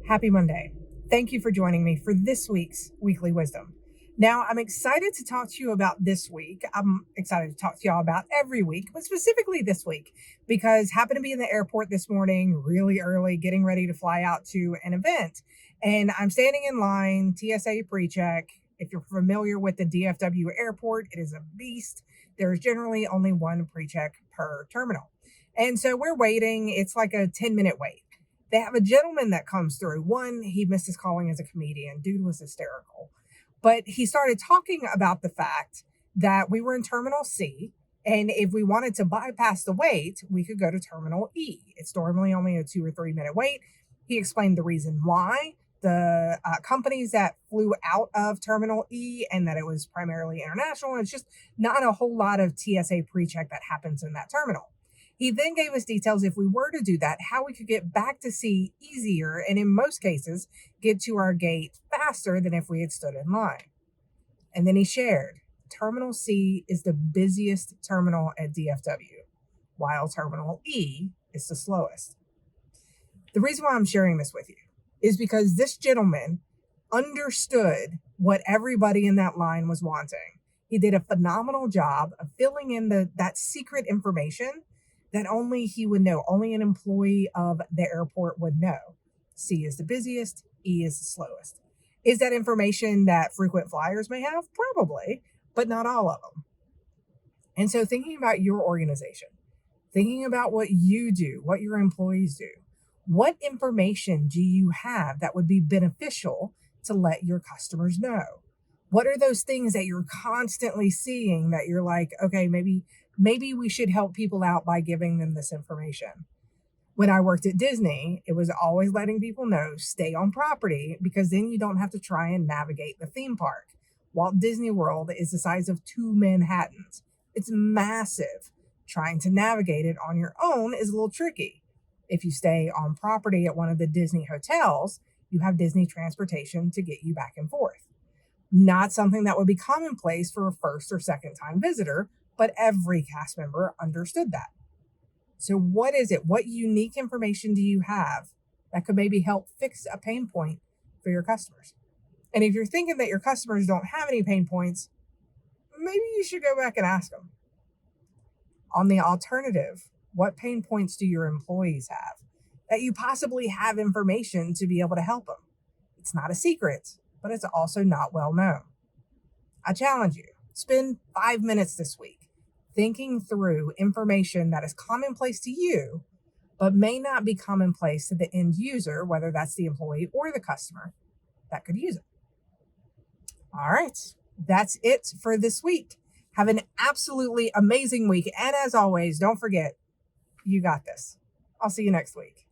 Happy Monday. Thank you for joining me for this week's Weekly Wisdom. Now, I'm excited to talk to you about this week. I'm excited to talk to y'all about every week, but specifically this week, because I happened to be in the airport this morning really early, getting ready to fly out to an event. And I'm standing in line, TSA precheck. If you're familiar with the DFW airport, it is a beast. There's generally only one precheck per terminal. And so we're waiting. It's like a 10-minute wait. They have a gentleman that comes through. One, he missed his calling as a comedian. Dude was hysterical. But he started talking about the fact that we were in Terminal C, and if we wanted to bypass the wait, we could go to Terminal E. It's normally only a 2 or 3 minute wait. He explained the reason why, the companies that flew out of Terminal E, and that it was primarily international. It's just not a whole lot of TSA pre-check that happens in that terminal. He then gave us details if we were to do that, how we could get back to C easier, and in most cases, get to our gate faster than if we had stood in line. And then he shared, Terminal C is the busiest terminal at DFW, while Terminal E is the slowest. The reason why I'm sharing this with you is because this gentleman understood what everybody in that line was wanting. He did a phenomenal job of filling in that secret information that only he would know, only an employee of the airport would know. C is the busiest, E is the slowest. Is that information that frequent flyers may have? Probably, but not all of them. And so thinking about your organization, thinking about what you do, what your employees do, what information do you have that would be beneficial to let your customers know? What are those things that you're constantly seeing that you're like, okay, maybe we should help people out by giving them this information? When I worked at Disney, it was always letting people know, stay on property, because then you don't have to try and navigate the theme park. Walt Disney World is the size of 2 Manhattans. It's massive. Trying to navigate it on your own is a little tricky. If you stay on property at one of the Disney hotels, you have Disney transportation to get you back and forth. Not something that would be commonplace for a first or second time visitor, but every cast member understood that. So what is it? What unique information do you have that could maybe help fix a pain point for your customers? And if you're thinking that your customers don't have any pain points, maybe you should go back and ask them. On the alternative, what pain points do your employees have that you possibly have information to be able to help them? It's not a secret, but it's also not well known. I challenge you, spend 5 minutes this week thinking through information that is commonplace to you, but may not be commonplace to the end user, whether that's the employee or the customer that could use it. All right, that's it for this week. Have an absolutely amazing week. And as always, don't forget, you got this. I'll see you next week.